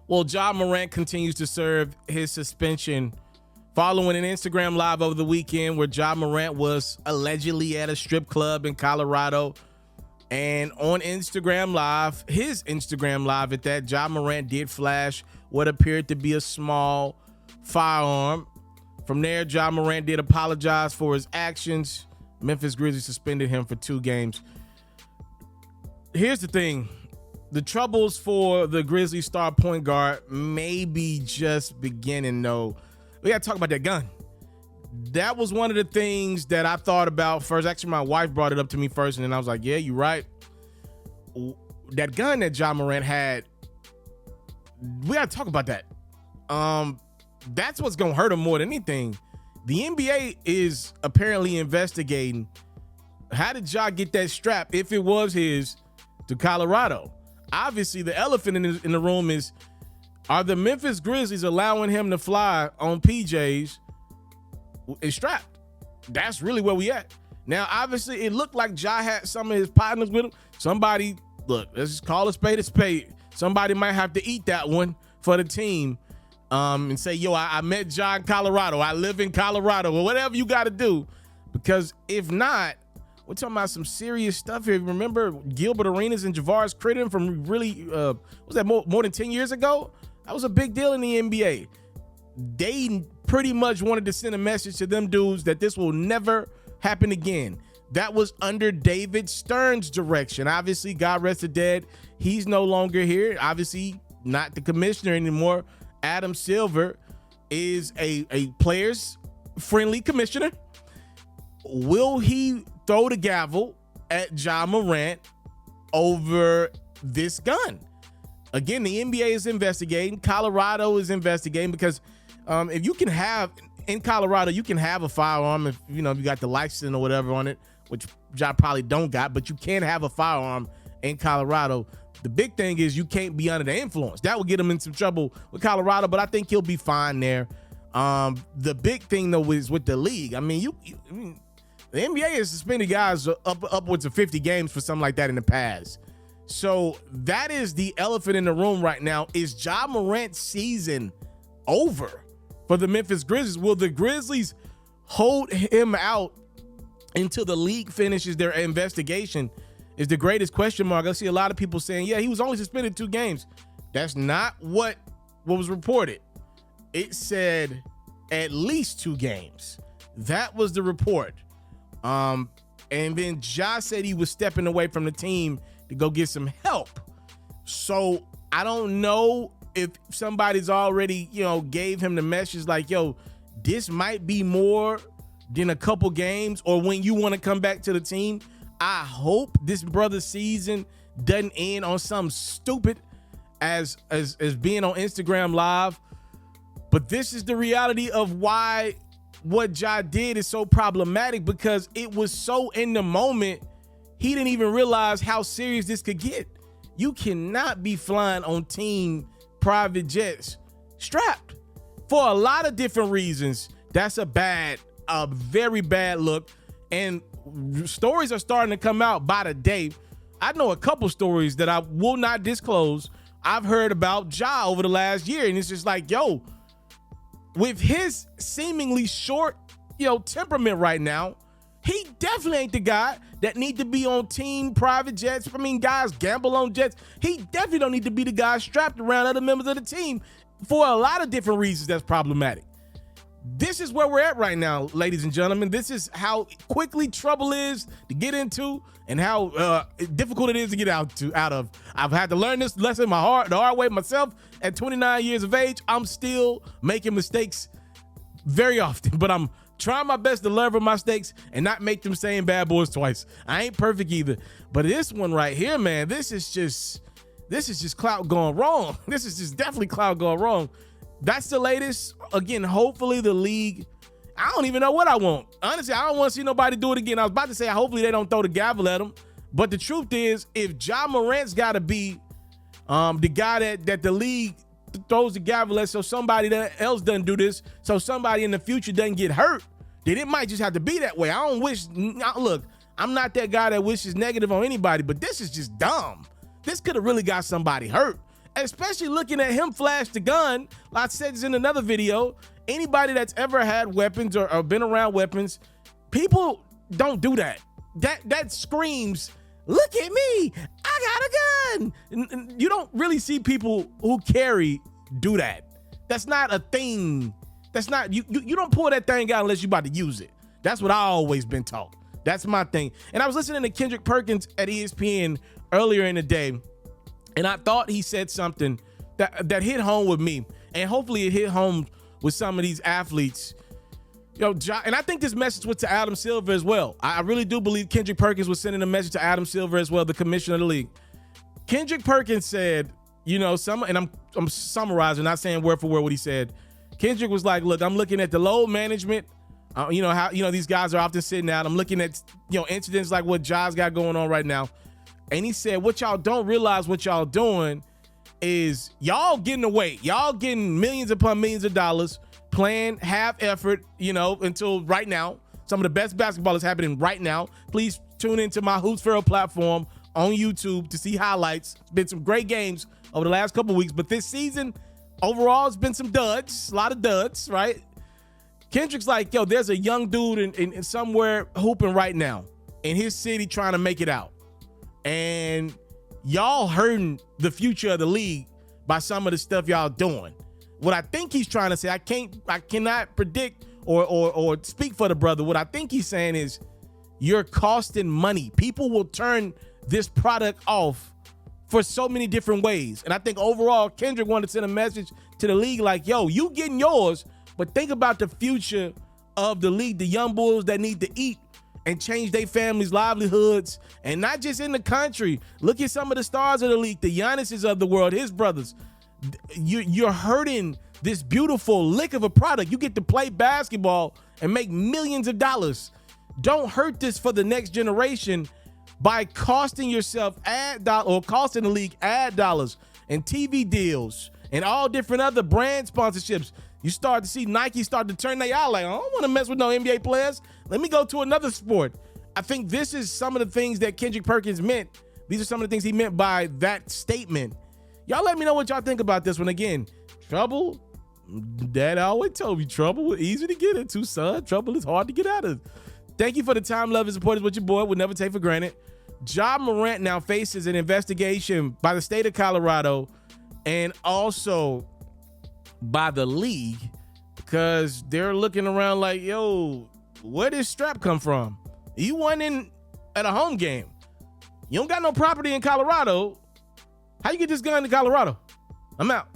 Well, Ja Morant continues to serve his suspension following an Instagram live over the weekend where Ja Morant was allegedly at a strip club in Colorado. And on Instagram Live, his Instagram Live at that, Ja Morant did flash what appeared to be a small firearm. From there, Ja Morant did apologize for his actions. Memphis Grizzlies suspended him for 2 games. Here's the thing. The troubles for the Grizzlies star point guard may be just beginning, though. We got to talk about that gun. That was one of the things that I thought about first. Actually, my wife brought it up to me first, and then I was like, yeah, you're right. That gun that Ja Morant had, we got to talk about that. That's what's going to hurt him more than anything. The NBA is apparently investigating how did Ja get that strap, if it was his, to Colorado. Obviously, the elephant in the room is, are the Memphis Grizzlies allowing him to fly on PJs and strapped? That's really where we at. Now, obviously, it looked like Ja had some of his partners with him. Somebody, look, let's just call a spade a spade. Somebody might have to eat that one for the team and say, yo, I met Ja in Colorado. I live in Colorado, or whatever you got to do. Because if not, we're talking about some serious stuff here. Remember Gilbert Arenas and Javaris Crittenton from really, was that more than 10 years ago? That was a big deal in the NBA. They pretty much wanted to send a message to them dudes that this will never happen again. That was under David Stern's direction. Obviously, God rest the dead. He's no longer here. Obviously, not the commissioner anymore. Adam Silver is a players-friendly commissioner. Will he throw the gavel at Ja Morant over this gun? Again, the NBA is investigating. Colorado is investigating because if you can have, in Colorado, you can have a firearm if you got the license or whatever on it, which Ja probably don't got, but you can have a firearm in Colorado. The big thing is you can't be under the influence. That will get him in some trouble with Colorado, but I think he'll be fine there. The big thing, though, is with the league. I mean, the NBA has suspended guys upwards of 50 games for something like that in the past. So that is the elephant in the room right now. Is Ja Morant's season over for the Memphis Grizzlies? Will the Grizzlies hold him out until the league finishes their investigation? Is the greatest question mark. I see a lot of people saying, yeah, he was only suspended 2 games. That's not what was reported. It said at least 2 games. That was the report. And then Ja said he was stepping away from the team to go get some help. So I don't know if somebody's already, gave him the message like, yo, this might be more than a couple games, or when you want to come back to the team. I hope this brother's season doesn't end on something stupid as being on Instagram Live. But this is the reality of why what Ja did is so problematic, because it was so in the moment, he didn't even realize how serious this could get. You cannot be flying on team private jets strapped for a lot of different reasons. That's a very bad look. And stories are starting to come out by the day. I know a couple stories that I will not disclose. I've heard about Ja over the last year, and it's just like, yo, with his seemingly short, temperament right now, he definitely ain't the guy that need to be on team private jets. I mean, guys gamble on jets. He definitely don't need to be the guy strapped around other members of the team for a lot of different reasons. That's problematic. This is where we're at right now, ladies and gentlemen. This is how quickly trouble is to get into and how difficult it is to get out of. I've had to learn this lesson the hard way myself. At 29 years of age, I'm still making mistakes very often, but I'm trying my best to learn from my mistakes and not make them same bad boys twice. I ain't perfect either, but this one right here, man, this is just clout going wrong. This is just definitely clout going wrong. That's the latest. Again, hopefully the league, I don't even know what I want. Honestly, I don't want to see nobody do it again. I was about to say, hopefully they don't throw the gavel at him. But the truth is, if Ja Morant's got to be the guy that the league throws the gavel at so somebody else doesn't do this, so somebody in the future doesn't get hurt, then it might just have to be that way. I don't wish, look, I'm not that guy that wishes negative on anybody, but this is just dumb. This could have really got somebody hurt. especially looking at him flash the gun. Like I said this in another video, anybody that's ever had weapons or been around weapons, people don't do that. That screams, look at me, I got a gun. You don't really see people who carry do that. That's not a thing. That's not, you don't pull that thing out unless you're about to use it. That's what I always been taught. That's my thing. And I was listening to Kendrick Perkins at ESPN earlier in the day, and I thought he said something that hit home with me, and hopefully it hit home with some of these athletes. And I think this message was to Adam Silver as well. I really do believe Kendrick Perkins was sending a message to Adam Silver as well, the commissioner of the league. Kendrick Perkins said, and I'm summarizing, not saying word for word what he said. Kendrick was like, look, I'm looking at the load management. How these guys are often sitting out. I'm looking at, incidents like what Ja's got going on right now. And he said, what y'all don't realize what y'all doing is y'all getting away. Y'all getting millions upon millions of dollars, playing half effort, until right now. Some of the best basketball is happening right now. Please tune into my Hoops Pharaoh platform on YouTube to see highlights. It's been some great games over the last couple of weeks, but this season overall it's been some duds, a lot of duds, right? Kendrick's like, there's a young dude in somewhere hooping right now in his city trying to make it out. And y'all hurting the future of the league by some of the stuff y'all doing. What I think he's trying to say, I cannot predict or speak for the brother. What I think he's saying is you're costing money. People will turn this product off for so many different ways. And I think overall, Kendrick wanted to send a message to the league like, you getting yours, but think about the future of the league, the young bulls that need to eat and change their families' livelihoods, and not just in the country. Look at some of the stars of the league, the Giannis's of the world, his brothers. You're hurting this beautiful lick of a product. You get to play basketball and make millions of dollars. Don't hurt this for the next generation by costing yourself costing the league ad dollars and TV deals and all different other brand sponsorships. You start to see Nike start to turn their eye like, I don't want to mess with no NBA players. Let me go to another sport. I think this is some of the things that Kendrick Perkins meant. These are some of the things he meant by that statement. Y'all let me know what y'all think about this one. Again, trouble, Dad always told me trouble was easy to get into, son. Trouble is hard to get out of. Thank you for the time, love, and support is what your boy would never take for granted. Ja Morant now faces an investigation by the state of Colorado and also by the league because they're looking around like, where did Strap come from? You won in at a home game. You don't got no property in Colorado. How you get this gun to Colorado? I'm out.